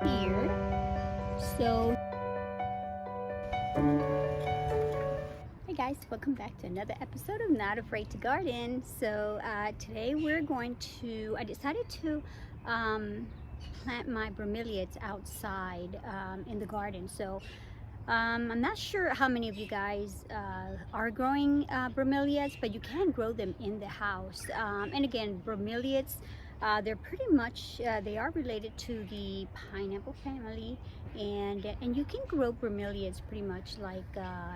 here. So, hey guys, welcome back to another episode of Not Afraid to Garden. So, today I decided to plant my bromeliads outside in the garden. So, I'm not sure how many of you guys are growing bromeliads, but you can grow them in the house. And again, bromeliads, they're pretty much they are related to the pineapple family, and you can grow bromeliads pretty much like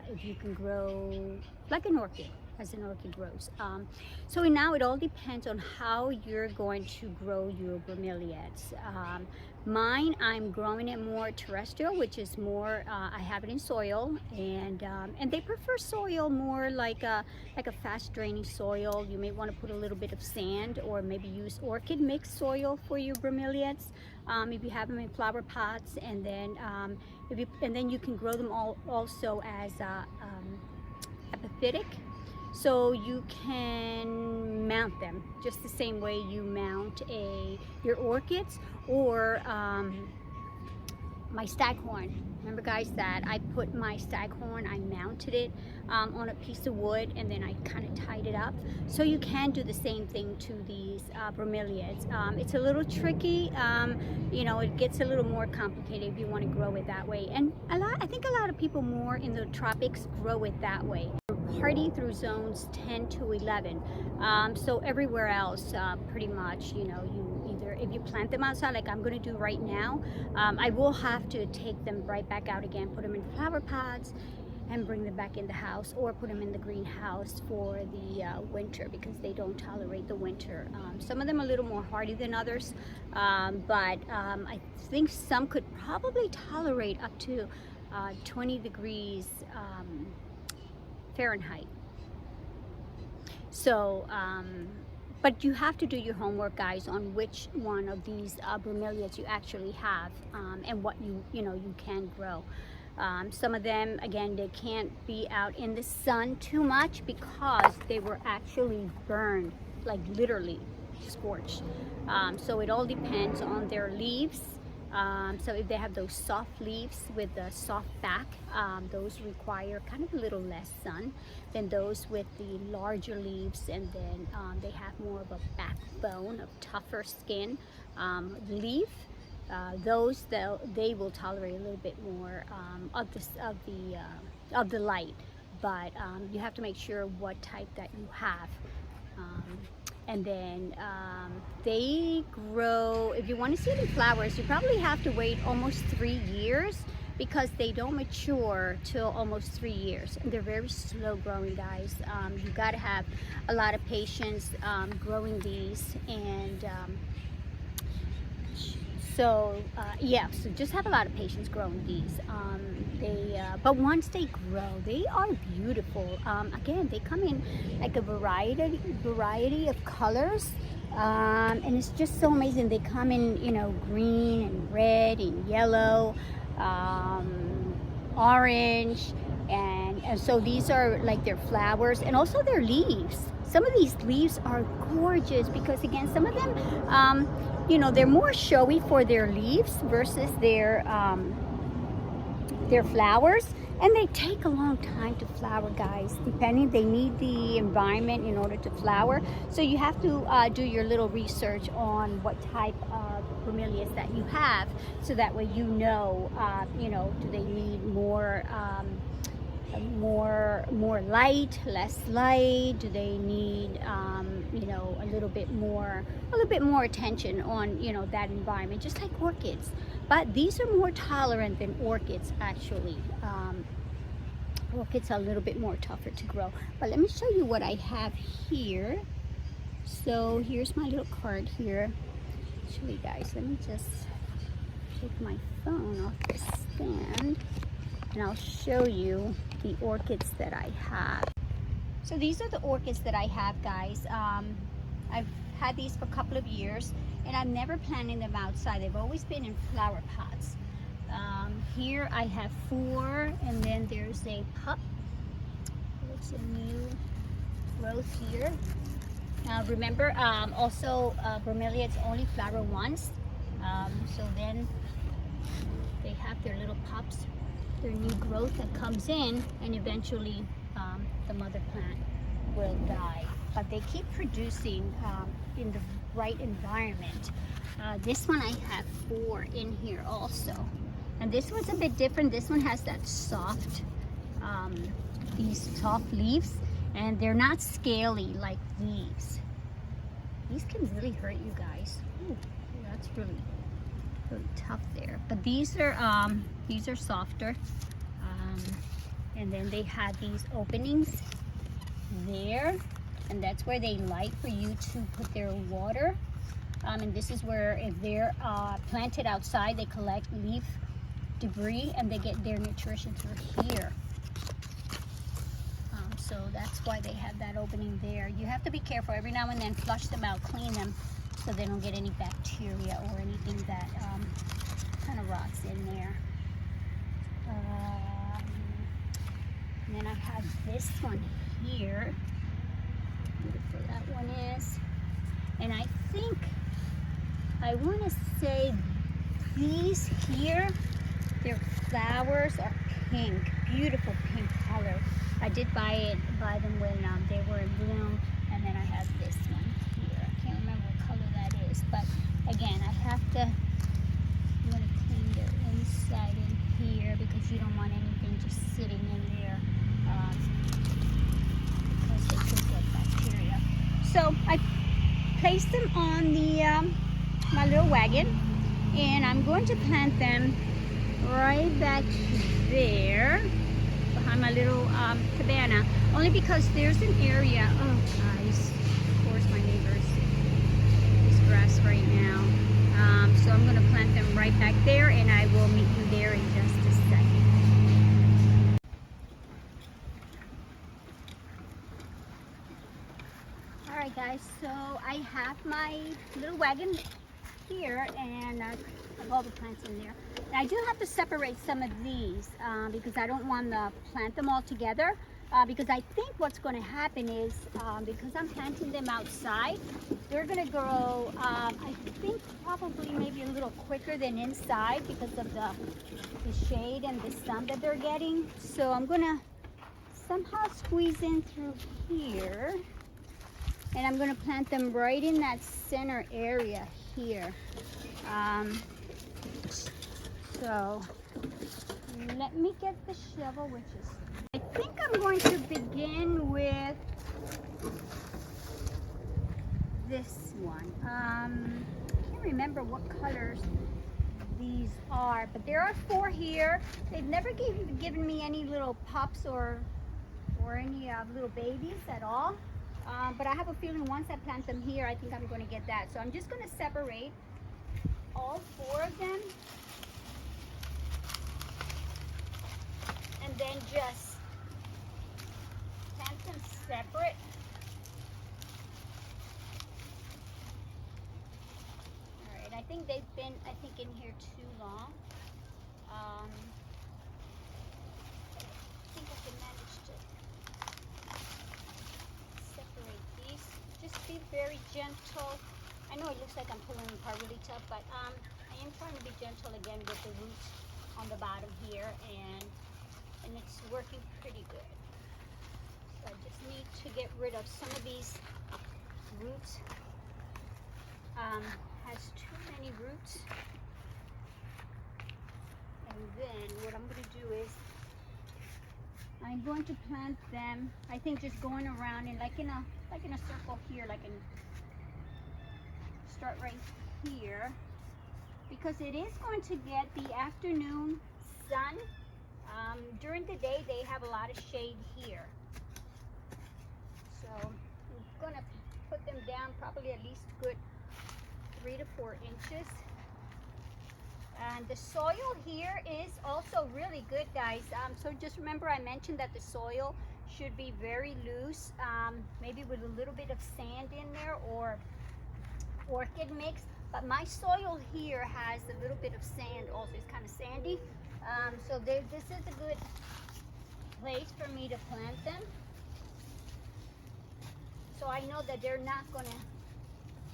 if you can grow like an orchid. As an orchid grows. So now it all depends on how you're going to grow your bromeliads. Mine, I'm growing it more terrestrial, which is more, I have it in soil, and they prefer soil more like a fast draining soil. You may want to put a little bit of sand or maybe use orchid mixed soil for your bromeliads. If you have them in flower pots, and then you can grow them also as epiphytic. So you can mount them just the same way you mount your orchids or my staghorn. Remember guys that I put my staghorn, I mounted it on a piece of wood, and then I kind of tied it up. So you can do the same thing to these bromeliads. It's a little tricky, it gets a little more complicated if you want to grow it that way. And I think a lot of people more in the tropics grow it that way. Hardy through zones 10 to 11. So everywhere else, pretty much, you either, if you plant them outside, like I'm going to do right now, I will have to take them right back out again, put them in flower pots, and bring them back in the house, or put them in the greenhouse for the winter, because they don't tolerate the winter. Some of them are a little more hardy than others, but I think some could probably tolerate up to 20 degrees Fahrenheit. So, but you have to do your homework, guys, on which one of these bromeliads you actually have, and what you can grow. Some of them, again, they can't be out in the sun too much because they were actually burned, like literally scorched. So it all depends on their leaves. So if they have those soft leaves with the soft back, those require kind of a little less sun than those with the larger leaves, and then they have more of a backbone, of tougher skin leaf. Those they will tolerate a little bit more of the light, but you have to make sure what type that you have. And then they grow, if you want to see the flowers, you probably have to wait almost 3 years, because they don't mature till almost 3 years, and they're very slow growing, guys. You got to have a lot of patience growing these, and so just have a lot of patience growing these. But once they grow, they are beautiful. Again, they come in like a variety of colors, and it's just so amazing. They come in, green and red and yellow, orange, and so these are like their flowers, and also their leaves. Some of these leaves are gorgeous, because again, some of them, they're more showy for their leaves versus their flowers, and they take a long time to flower, guys. They need the environment in order to flower. So you have to do your little research on what type of bromeliads that you have, so that way do they need more light, less light? Do they need a little bit more attention on that environment, just like orchids. But these are more tolerant than orchids, actually. Orchids are a little bit more tougher to grow. But let me show you what I have here. So here's my little card here. Actually, guys, let me just take my phone off the stand, and I'll show you the orchids that I have. So these are the orchids that I have, guys. I've had these for a couple of years, and I'm never planting them outside. They've always been in flower pots. Here I have 4, and then there's a pup. It's a new growth here. Remember, also bromeliads only flower once. So then they have their little pups, their new growth that comes in, and eventually the mother plant will die. But they keep producing in the right environment. This one I have 4 in here also. And this one's a bit different. This one has that soft, these soft leaves, and they're not scaly like these. These can really hurt you guys. Ooh, that's really tough there. But these are softer. And then they have these openings there, and that's where they like for you to put their water. And this is where, if they're planted outside, they collect leaf debris and they get their nutrition through here. So that's why they have that opening there. You have to be careful every now and then, flush them out, clean them, so they don't get any bacteria or anything that kind of rots in there. And then I have this one here. Beautiful that one is. And I think I want to say these here, their flowers are pink, beautiful pink color. I did buy them when they were in bloom. And then I have this one here. I can't remember what color that is, but again, I have to, you want to clean their inside in here because you don't want anything just sitting in there because they could get bacteria. So I placed them on the my little wagon, and I'm going to plant them right back there behind my little cabana, only because there's an area. Oh guys, of course my neighbors, this grass right now. So I'm going to plant them right back there, and I will meet you there in just a second. Alright guys, so I have my little wagon here, and I have all the plants in there. And I do have to separate some of these because I don't want to plant them all together. Because I think what's going to happen is, because I'm planting them outside, they're going to grow, I think probably maybe a little quicker than inside because of the shade and the sun that they're getting. So I'm going to somehow squeeze in through here, and I'm going to plant them right in that center area here. So let me get the shovel, which is, I think I'm going to begin with this one. I can't remember what colors these are, but there are 4 here. They've never given me any little pups or any little babies at all. But I have a feeling once I plant them here, I think I'm going to get that. So I'm just going to separate all 4 of them, and then just plant them separate. Alright, I think they've been, in here too long. I think I can manage to separate these. Just be very gentle. I know it looks like I'm pulling them apart really tough, but I am trying to be gentle again with the roots on the bottom here, and it's working pretty good. So I just need to get rid of some of these roots. Has too many roots. And then what I'm going to do is I'm going to plant them, I think just going around in like in a circle here, like in, start right here, because it is going to get the afternoon sun. During the day they have a lot of shade here, so I'm going to put them down probably at least good 3 to 4 inches. And the soil here is also really good, guys. So just remember I mentioned that the soil should be very loose, maybe with a little bit of sand in there or orchid mix. But my soil here has a little bit of sand also. It's kind of sandy. So this is a good place for me to plant them. So I know that they're not going to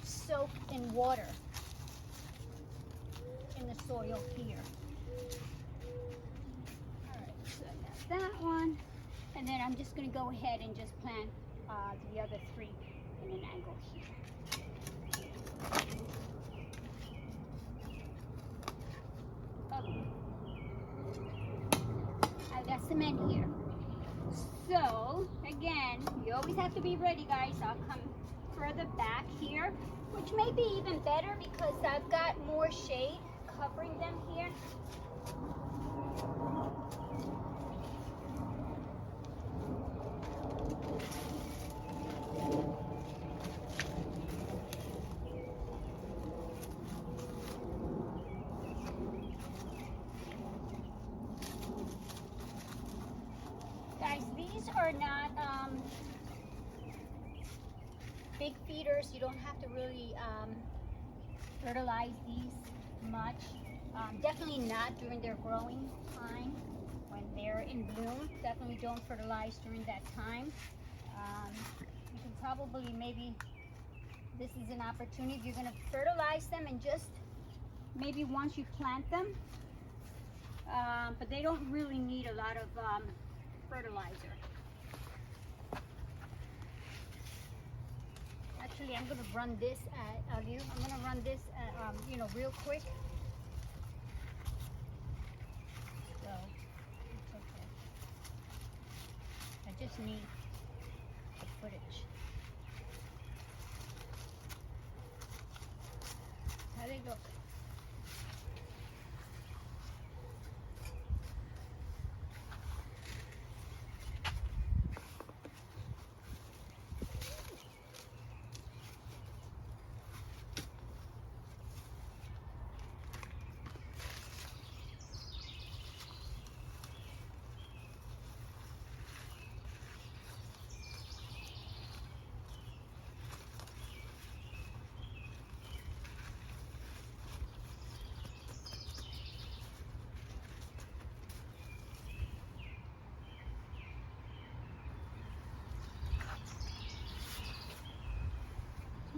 soak in water in the soil here. All right, so I got that one. And then I'm just going to go ahead and just plant the other three in an angle here. Okay. I've got cement here. So, again, you always have to be ready, guys. I'll come further back here, which may be even better because I've got more shade covering them here. Guys, these are not big feeders. You don't have to really fertilize these much. Definitely not during their growing time. When they're in bloom, definitely don't fertilize during that time. You can probably, maybe this is an opportunity if you're going to fertilize them, and just maybe once you plant them, but they don't really need a lot of fertilizer. Actually, I'm going to run this I'm going to run this real quick. So it's okay. I just need the footage. How they look.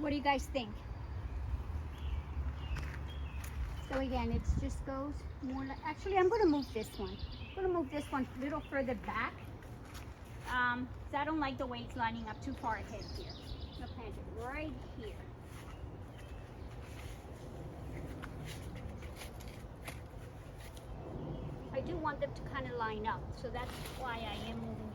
What do you guys think? So again, it just goes more like, actually I'm going to move this one. I'm going to move this one a little further back. So I don't like the way it's lining up too far ahead here. I'm going to plant it right here. I do want them to kind of line up, so that's why I am moving it.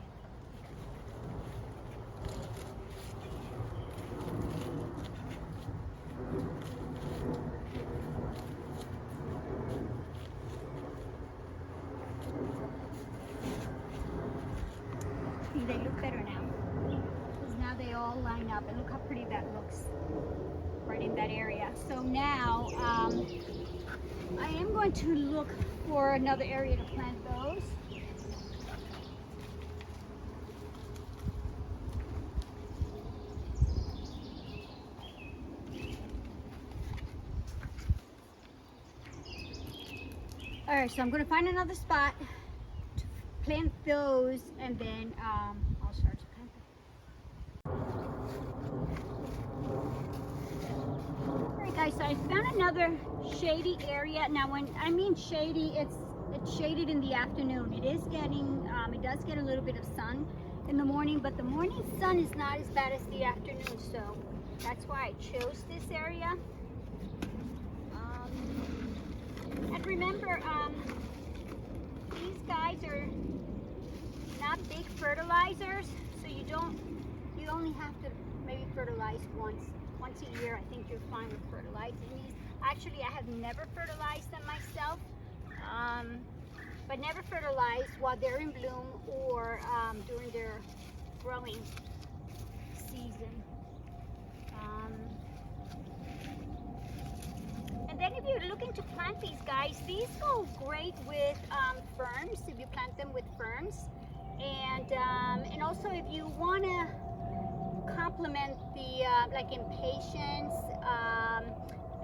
They look better now, because now they all line up, and look how pretty that looks right in that area. So now I am going to look for another area to plant those. All right, so I'm going to find another spot to plant those, and then I'll start to plant them. All right, guys, so I found another shady area. Now, when I mean shady, it's shaded in the afternoon. It is getting, it does get a little bit of sun in the morning, but the morning sun is not as bad as the afternoon, so that's why I chose this area. And remember, these guys are not big fertilizers, so you only have to maybe fertilize once a year. I think you're fine with fertilizing these. Actually, I have never fertilized them myself, but never fertilized while they're in bloom or during their growing season. And then if you're looking to plant these guys, these go great with ferns, if you plant them with ferns. And also if you want to complement the like impatiens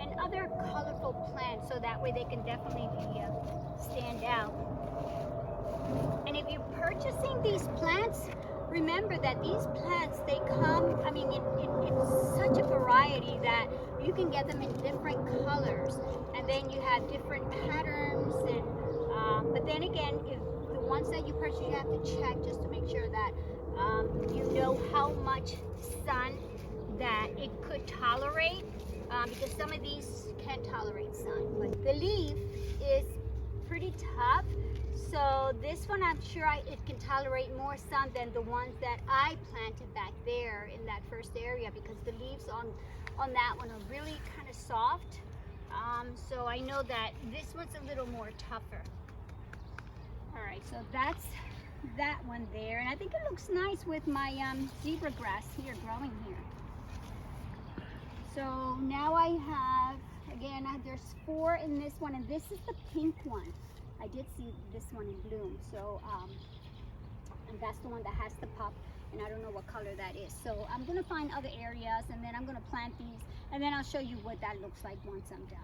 and other colorful plants, so that way they can definitely stand out. And if you're purchasing these plants, remember that these plants, they come, I mean, in such a variety that you can get them in different colors, and then you have different patterns. And but then again, if the ones that you purchase, you have to check just to make sure that you know how much sun that it could tolerate, because some of these can't tolerate sun. But the leaf is pretty tough, so this one I'm sure it can tolerate more sun than the ones that I planted back there in that first area, because the leaves on that one are really kind of soft. So I know that this one's a little more tougher. All right, so that's that one there, and I think it looks nice with my zebra grass here growing here. So now I have, again, there's 4 in this one, and this is the pink one. I did see this one in bloom, so and that's the one that has the pop, and I don't know what color that is. So I'm gonna find other areas, and then I'm gonna plant these, and then I'll show you what that looks like once I'm done.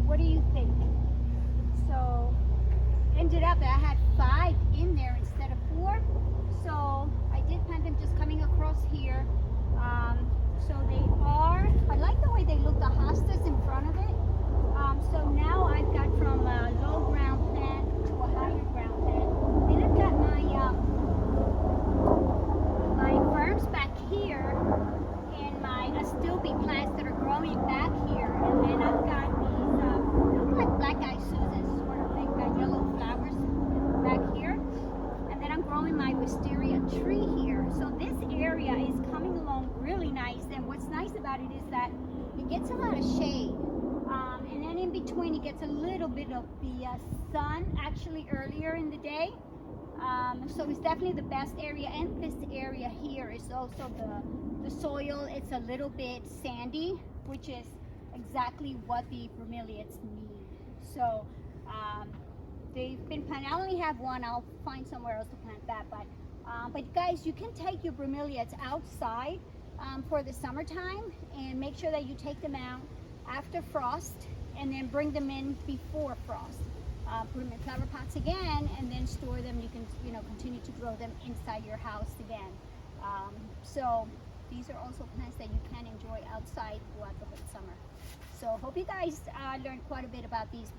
What do you think? So ended up that I had 5 in there instead of 4. So I did plant them just coming across here. So they are, I like the way they look, the hostas in front of it. So now I've got from a low ground plant to a higher ground plant. Then I've got my ferns back here, and my astilbe plants that are growing back here. And then I've got these like black-eyed Susans, sort of like yellow flowers back here. And then I'm growing my wisteria tree here. So this area is coming along really nice. And what's nice about it is that it gets a lot of shade. And then in between it gets a little bit of the sun actually earlier in the day. So it's definitely the best area. And this area here is also the soil. It's a little bit sandy, which is exactly what the bromeliads need. So they've been planted. I only have one. I'll find somewhere else to plant that. But guys, you can take your bromeliads outside for the summertime, and make sure that you take them out after frost, and then bring them in before frost. Put them in flower pots again, and then store them. You can, continue to grow them inside your house again. So these are also plants that you can enjoy outside throughout the whole summer. So hope you guys learned quite a bit about these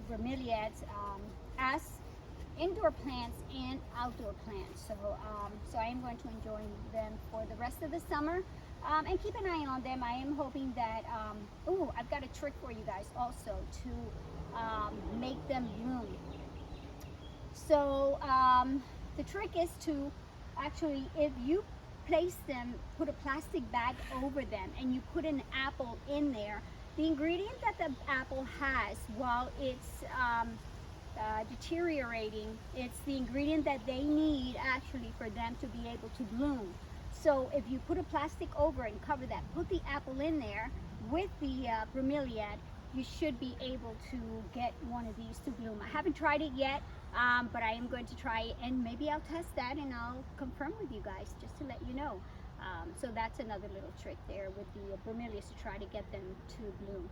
bromeliads as indoor plants and outdoor plants. So I am going to enjoy them for the rest of the summer, and keep an eye on them. I am hoping that, I've got a trick for you guys also to make them bloom. So the trick is to actually, if you place them, put a plastic bag over them, and you put an apple in there, the ingredient that the apple has while it's deteriorating, it's the ingredient that they need actually for them to be able to bloom. So if you put a plastic over and cover that, put the apple in there with the bromeliad, you should be able to get one of these to bloom. I haven't tried it yet, but I am going to try it, and maybe I'll test that and I'll confirm with you guys just to let you know. So that's another little trick there with the bromeliads, to try to get them to bloom.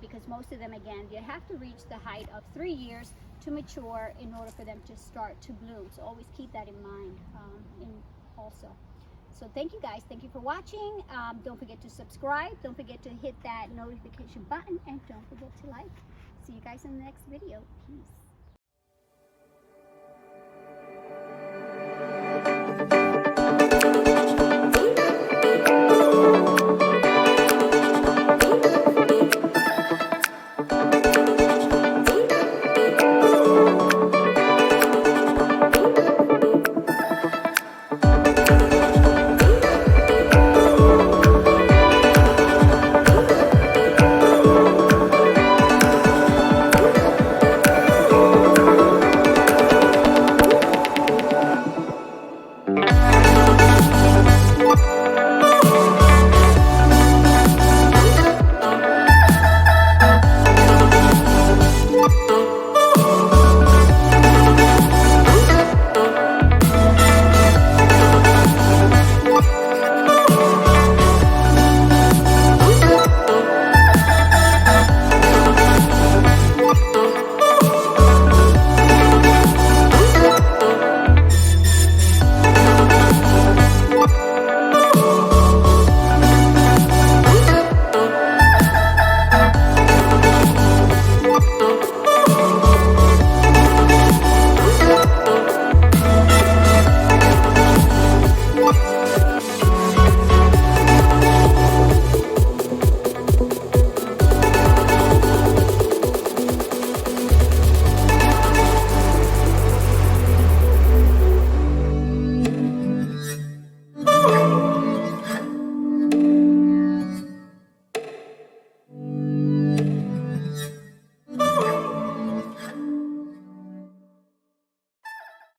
because most of them, again, you have to reach the height of 3 years to mature in order for them to start to bloom. So always keep that in mind also. So thank you guys. Thank you for watching. Don't forget to subscribe. Don't forget to hit that notification button. And don't forget to like. See you guys in the next video. Peace.